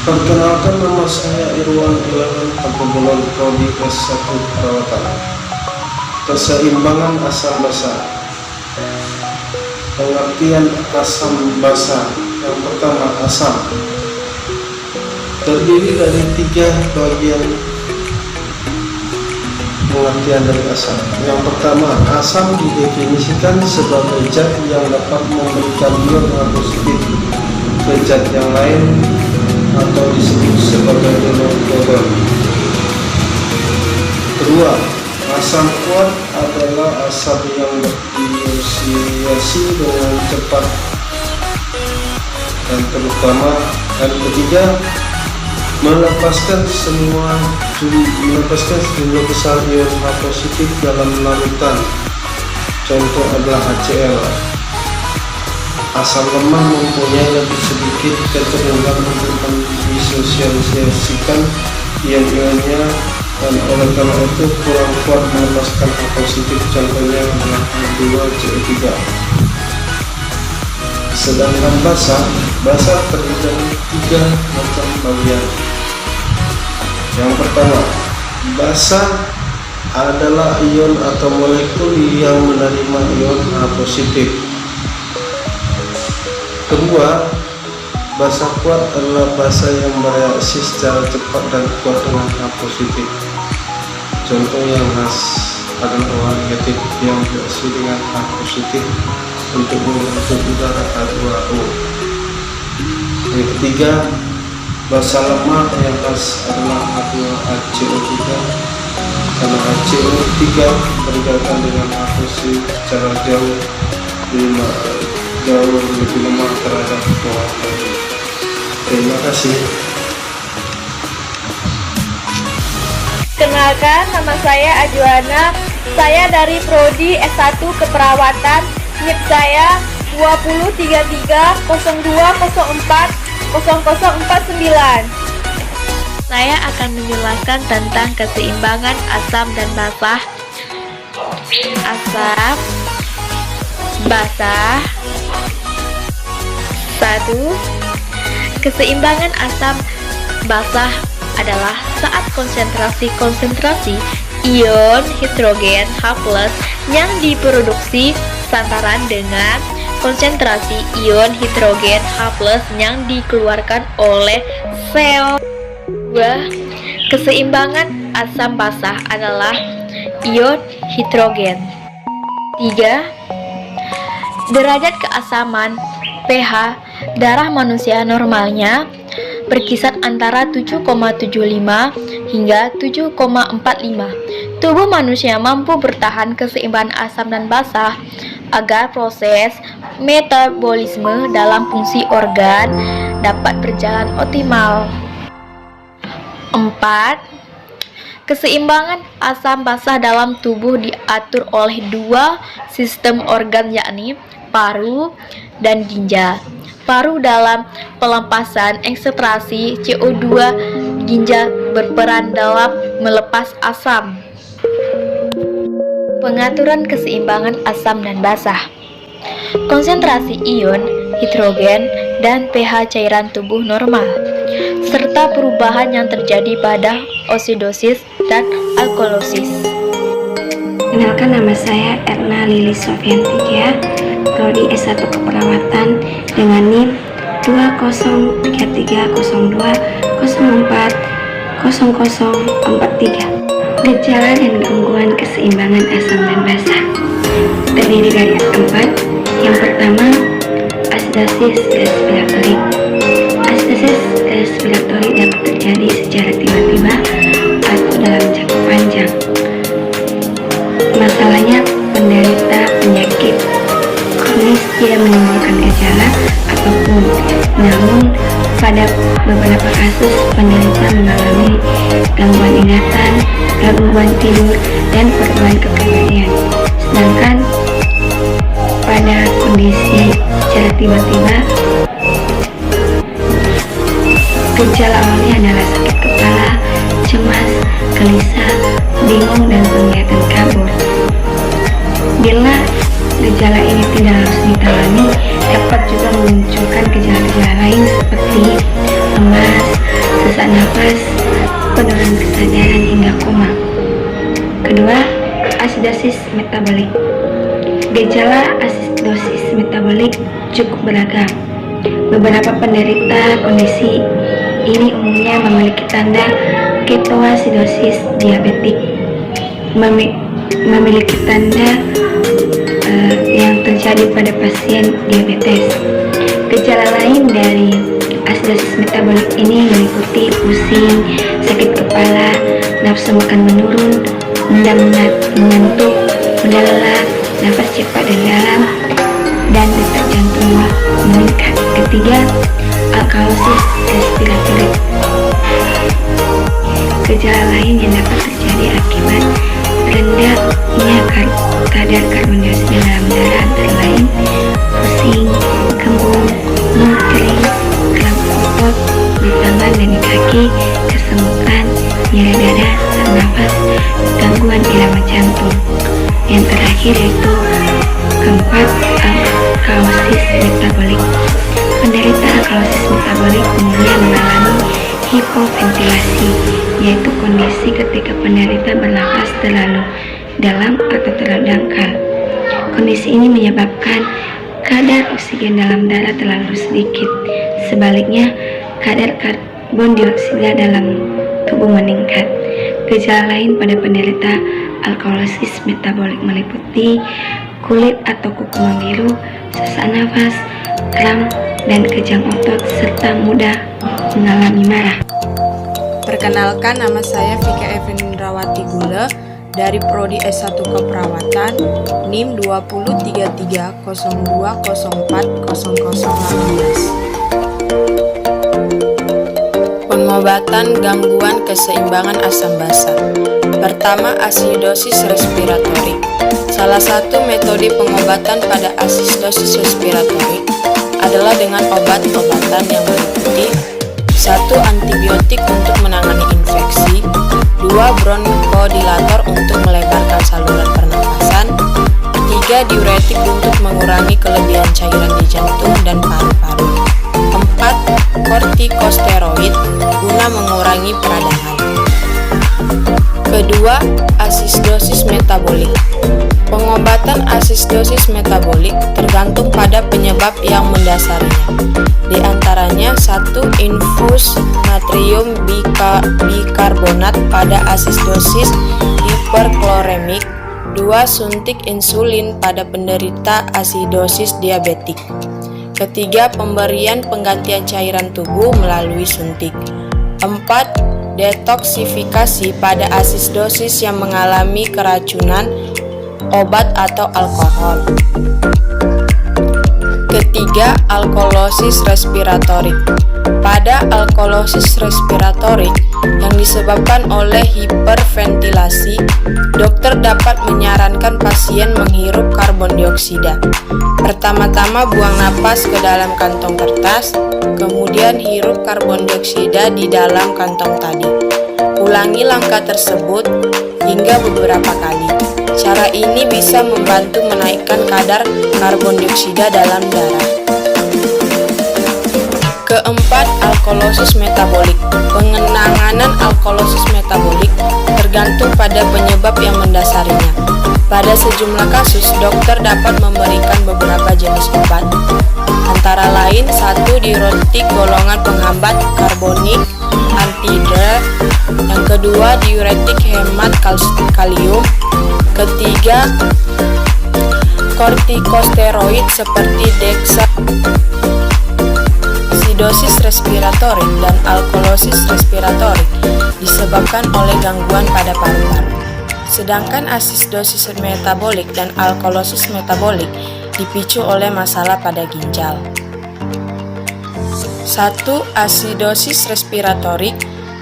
Perkenalkan, nama saya Irwan Ilham Abdullah, Prodi S1 Perawatan. Keseimbangan asam basa. Pengertian asam basa. Yang pertama, asam terdiri dari 3 bagian pengertian dari asam. Yang pertama, asam didefinisikan sebagai zat yang dapat memberikan ion positif ke zat yang lain atau disebut sebagai donor. Kedua, asam kuat adalah asam yang berdisosiasi dengan cepat dan terutama. Dan ketiga, melepaskan sejumlah besar ion H positif dalam larutan. Contoh adalah HCl. Asam lemah mempunyai lebih sedikit kecenderungan untuk mendisosiasikan ion-ionnya, dan oleh karena itu kurang kuat melepaskan H positif. Contohnya adalah H2CO3. Sedangkan basa terdiri dari 3 macam bagian. Yang pertama, basa adalah ion atau molekul yang menerima ion H positif. Kedua, basa kuat adalah basa yang bereaksi secara cepat dan kuat dengan H positif. Contoh yang khas adalah OH negatif yang bereaksi dengan H positif untuk membentuk udara H2O. Yang ketiga, basa lemah yang khas adalah H2HCO3 karena HCO3 berkaitan dengan H positif secara jauh lebih lemah terhadap OH. Terima kasih. Kenalkan, nama saya Ajuana. Saya dari Prodi S1 Keperawatan. NIP saya 203302040049. Saya akan menjelaskan tentang keseimbangan asam dan basa. Asam basa. 1. Keseimbangan asam basa adalah saat konsentrasi ion hidrogen H+ yang diproduksi seantaran dengan konsentrasi ion hidrogen H+ yang dikeluarkan oleh sel. 2. Keseimbangan asam basa adalah ion hidrogen. 3. Derajat keasaman pH darah manusia normalnya berkisar antara 7,75 hingga 7,45. Tubuh manusia mampu bertahan keseimbangan asam dan basa agar proses metabolisme dalam fungsi organ dapat berjalan optimal. 4. Keseimbangan asam basa dalam tubuh diatur oleh 2 sistem organ, yakni paru dan ginjal. Paru dalam pelepasan ekstraksi CO2, ginjal berperan dalam melepas asam. Pengaturan keseimbangan asam dan basa. Konsentrasi ion hidrogen dan pH cairan tubuh normal, serta perubahan yang terjadi pada osidosis dan alkalosis. Kenalkan, nama saya Erna Lili Sofiantika, Prodi S1 Keperawatan dengan NIM 2033040043. Gejala dan gangguan keseimbangan asam dan basa terdiri dari 4. Yang pertama, asidosis respiratory. Asidosis respiratory dapat terjadi secara tiba-tiba atau dalam jangka panjang. Masalahnya, penderita penyakit kronis tidak menimbulkan gejala apapun, namun pada beberapa kasus penderita mengalami gangguan ingatan, gangguan tidur, dan perubahan kepribadian. Sedangkan pada kondisi secara tiba-tiba, gejala awalnya adalah sakit kepala, cemas, gelisah, bingung, dan penglihatan kabur. Bila gejala ini tidak harus ditangani, dapat juga memunculkan gejala-gejala lain seperti lemas, penurunan kesadaran hingga koma. Kedua, asidosis metabolik. Gejala asidosis metabolik cukup beragam. Beberapa penderita kondisi ini umumnya memiliki tanda ketoasidosis diabetik, memiliki tanda yang terjadi pada pasien diabetes. Gejala lain dari asidosis metabolik ini meliputi pusing, sakit kepala, nafsu makan menurun, mengantuk, mudah lelah, nafas cepat dan dalam, dan detak jantung meningkat. Ketiga, alkalosis respiratorik. Gejala lain yang dapat terjadi akibat rendahnya kadar karbon dioksida dalam darah antara lain pusing, kembung, mulut kering, kram otot di tangan dan di kaki, kesemutan, nyeri dada, sesak nafas, gangguan irama jantung. Yang terakhir yaitu keempat, alkalosis metabolik. Penderita alkalosis metabolik umumnya mengalami hipoventilasi, yaitu kondisi ketika penderita bernafas terlalu dalam atau terlalu dangkal. Kondisi ini menyebabkan kadar oksigen dalam darah terlalu sedikit. Sebaliknya, kadar karbon dioksida dalam tubuh meningkat. Gejala lain pada penderita alkalosis metabolik meliputi kulit atau kuku membiru, sesak nafas, kram, dan kejang otot, serta mudah mengalami marah. Perkenalkan, nama saya Vika Evendrawati Gule dari Prodi S1 Keperawatan, NIM 203302040018. Pengobatan gangguan keseimbangan asam basa. Pertama, asidosis respiratorik. Salah satu metode pengobatan pada asidosis respiratorik adalah dengan obat-obatan yang meliputi 1. Antibiotik untuk menangani infeksi, 2. Bronkodilator untuk melebarkan saluran pernapasan, 3. Diuretik untuk mengurangi kelebihan cairan di jantung dan paru-paru, 4. Kortikosteroid guna mengurangi peradangan. Kedua, asidosis metabolik. Pengobatan asidosis metabolik tergantung pada penyebab yang mendasarinya. Di antaranya 1. Infus natrium bikarbonat pada asidosis hiperkloremik, 2. Suntik insulin pada penderita asidosis diabetik. Ketiga, pemberian penggantian cairan tubuh melalui suntik. 4. Detoksifikasi pada asidosis yang mengalami keracunan obat atau alkohol. Ketiga, alkalosis respiratorik. Pada alkalosis respiratorik yang disebabkan oleh hiperventilasi, dokter dapat menyarankan pasien menghirup karbon dioksida. Pertama-tama buang napas ke dalam kantong kertas, kemudian hirup karbon dioksida di dalam kantong tadi. Ulangi langkah tersebut hingga beberapa kali. Cara ini bisa membantu menaikkan kadar karbon dioksida dalam darah. Keempat, alkalosis metabolik. Penanganan alkalosis metabolik tergantung pada penyebab yang mendasarinya. Pada sejumlah kasus, dokter dapat memberikan beberapa jenis obat, antara lain 1. Diuretik golongan penghambat karbonik antidrug, yang kedua diuretik hemat kalium, ketiga kortikosteroid seperti dexasidosis respiratorik dan alkalosis respiratorik disebabkan oleh gangguan pada paru-paru. Sedangkan asidosis metabolik dan alkalosis metabolik dipicu oleh masalah pada ginjal. 1. Asidosis respiratorik.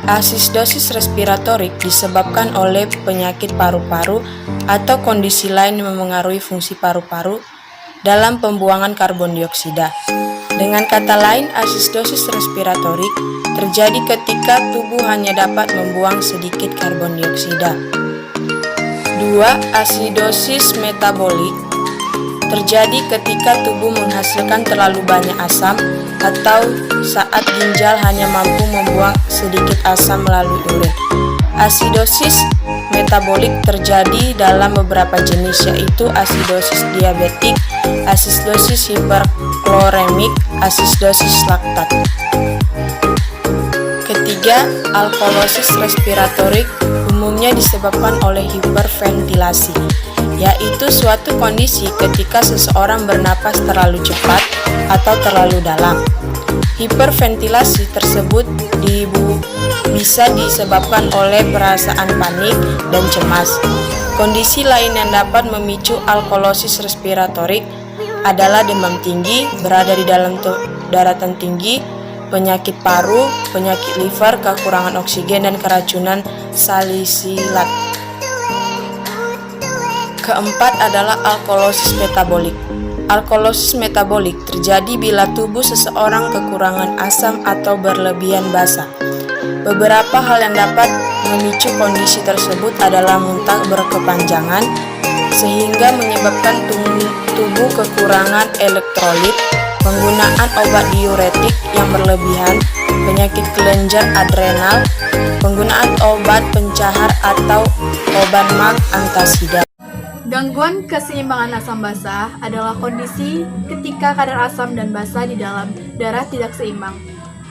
Asidosis respiratorik disebabkan oleh penyakit paru-paru atau kondisi lain yang memengaruhi fungsi paru-paru dalam pembuangan karbon dioksida. Dengan kata lain, asidosis respiratorik terjadi ketika tubuh hanya dapat membuang sedikit karbon dioksida. 2. Asidosis metabolik terjadi ketika tubuh menghasilkan terlalu banyak asam atau saat ginjal hanya mampu membuang sedikit asam melalui urin. Asidosis metabolik terjadi dalam beberapa jenis, yaitu asidosis diabetik, asidosis hiperkloremik, asidosis laktat. Ketiga, alkalosis respiratorik umumnya disebabkan oleh hiperventilasi, yaitu suatu kondisi ketika seseorang bernapas terlalu cepat atau terlalu dalam. Hiperventilasi tersebut bisa disebabkan oleh perasaan panik dan cemas. Kondisi lain yang dapat memicu alkalosis respiratorik adalah demam tinggi, berada di dalam daratan tinggi, penyakit paru, penyakit liver, kekurangan oksigen, dan keracunan salisilat. Keempat adalah alkalosis metabolik. Alkalosis metabolik terjadi bila tubuh seseorang kekurangan asam atau berlebihan basa. Beberapa hal yang dapat memicu kondisi tersebut adalah muntah berkepanjangan, sehingga menyebabkan tubuh kekurangan elektrolit, penggunaan obat diuretik yang berlebihan, penyakit kelenjar adrenal, penggunaan obat pencahar atau obat MAC antasida. Gangguan keseimbangan asam basa adalah kondisi ketika kadar asam dan basa di dalam darah tidak seimbang.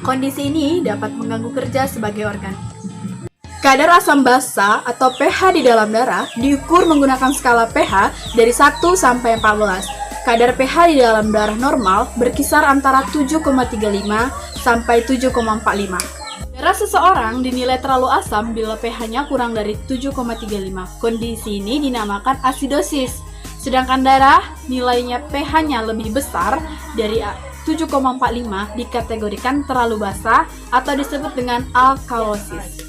Kondisi ini dapat mengganggu kerja sebagai organ. Kadar asam basa atau pH di dalam darah diukur menggunakan skala pH dari 1 sampai 14. Kadar pH di dalam darah normal berkisar antara 7,35 sampai 7,45. Darah seseorang dinilai terlalu asam bila pH-nya kurang dari 7,35. Kondisi ini dinamakan asidosis. Sedangkan darah nilainya pH-nya lebih besar dari 7,45 dikategorikan terlalu basa atau disebut dengan alkalosis.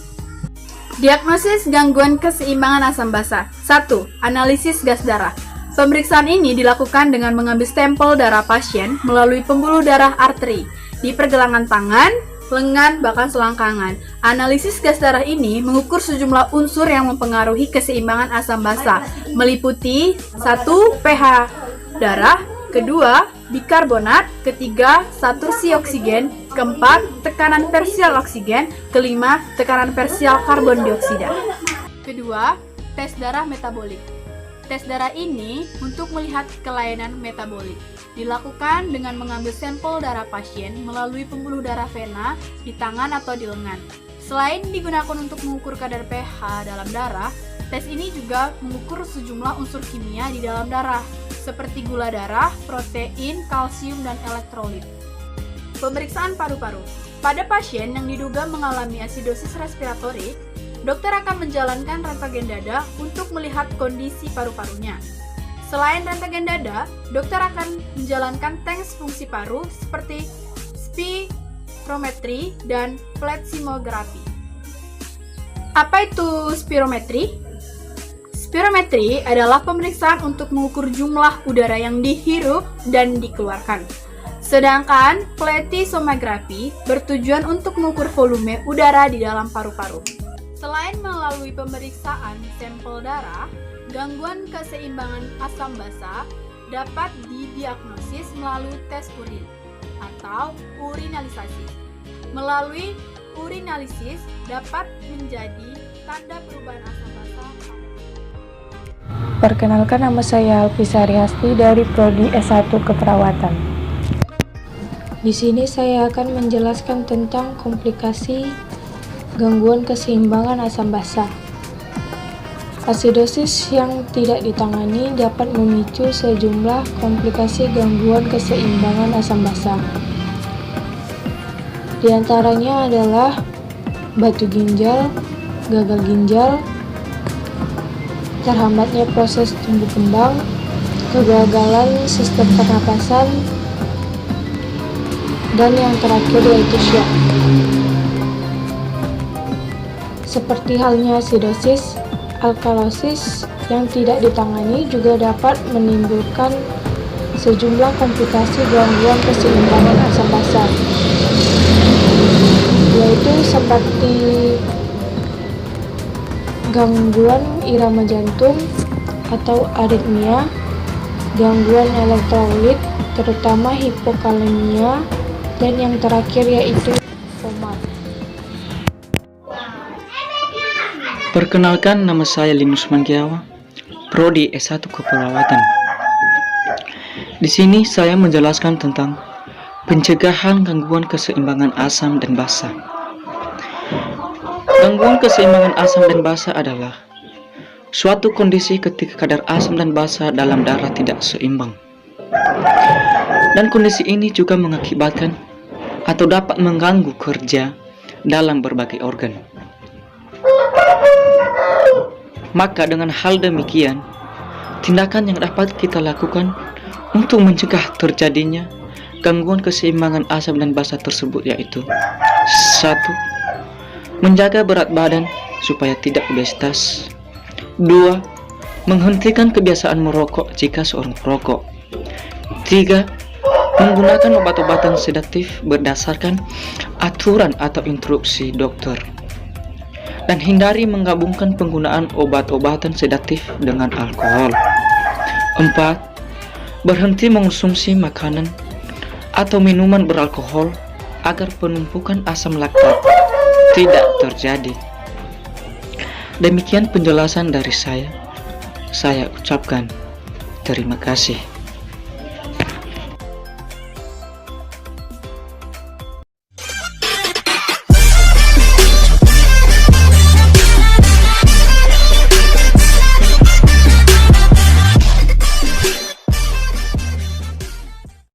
Diagnosis gangguan keseimbangan asam basa. 1. Analisis gas darah. Pemeriksaan ini dilakukan dengan mengambil stempel darah pasien melalui pembuluh darah arteri di pergelangan tangan, lengan, bahkan selangkangan. Analisis gas darah ini mengukur sejumlah unsur yang mempengaruhi keseimbangan asam basa, meliputi 1. pH darah, 2. bikarbonat, 3. saturasi oksigen, 4. tekanan parsial oksigen, 5. tekanan parsial karbon dioksida. Kedua, tes darah metabolik. Tes darah ini untuk melihat kelainan metabolik. Dilakukan dengan mengambil sampel darah pasien melalui pembuluh darah vena di tangan atau di lengan. Selain digunakan untuk mengukur kadar pH dalam darah, tes ini juga mengukur sejumlah unsur kimia di dalam darah, seperti gula darah, protein, kalsium, dan elektrolit. Pemeriksaan paru-paru. Pada pasien yang diduga mengalami asidosis respiratorik, dokter akan menjalankan rentgen dada untuk melihat kondisi paru-parunya. Selain rentgen dada, dokter akan menjalankan tes fungsi paru seperti spirometri dan plethysmography. Apa itu spirometri? Spirometri adalah pemeriksaan untuk mengukur jumlah udara yang dihirup dan dikeluarkan. Sedangkan plethysmography bertujuan untuk mengukur volume udara di dalam paru-paru. Selain melalui pemeriksaan sampel darah, gangguan keseimbangan asam basa dapat didiagnosis melalui tes urin atau urinalisasi. Melalui urinalisis dapat menjadi tanda perubahan asam basa. Perkenalkan, nama saya Alfisari Hasti dari Prodi S1 Keperawatan. Di sini saya akan menjelaskan tentang komplikasi gangguan keseimbangan asam basa. Asidosis yang tidak ditangani dapat memicu sejumlah komplikasi gangguan keseimbangan asam basa. Di antaranya adalah batu ginjal, gagal ginjal, terhambatnya proses tumbuh kembang, kegagalan sistem pernapasan, dan yang terakhir yaitu syok. Seperti halnya asidosis, alkalosis yang tidak ditangani juga dapat menimbulkan sejumlah komplikasi gangguan keseimbangan asam basa, yaitu seperti gangguan irama jantung atau aritmia, gangguan elektrolit terutama hipokalemia, Dan yang terakhir yaitu obat. Perkenalkan, nama saya Linus Mangkiawa, Prodi S1 Keperawatan. Di sini saya menjelaskan tentang pencegahan gangguan keseimbangan asam dan basa. Gangguan keseimbangan asam dan basa adalah suatu kondisi ketika kadar asam dan basa dalam darah tidak seimbang. Dan kondisi ini juga mengakibatkan atau dapat mengganggu kerja dalam berbagai organ. Maka dengan hal demikian, tindakan yang dapat kita lakukan untuk mencegah terjadinya gangguan keseimbangan asam dan basa tersebut yaitu 1. Menjaga berat badan supaya tidak obesitas. 2. Menghentikan kebiasaan merokok jika seorang perokok. 3. Menggunakan obat-obatan sedatif berdasarkan aturan atau instruksi dokter. Dan hindari menggabungkan penggunaan obat-obatan sedatif dengan alkohol. 4. Berhenti mengonsumsi makanan atau minuman beralkohol agar penumpukan asam laktat tidak terjadi. Demikian penjelasan dari saya. Saya ucapkan terima kasih.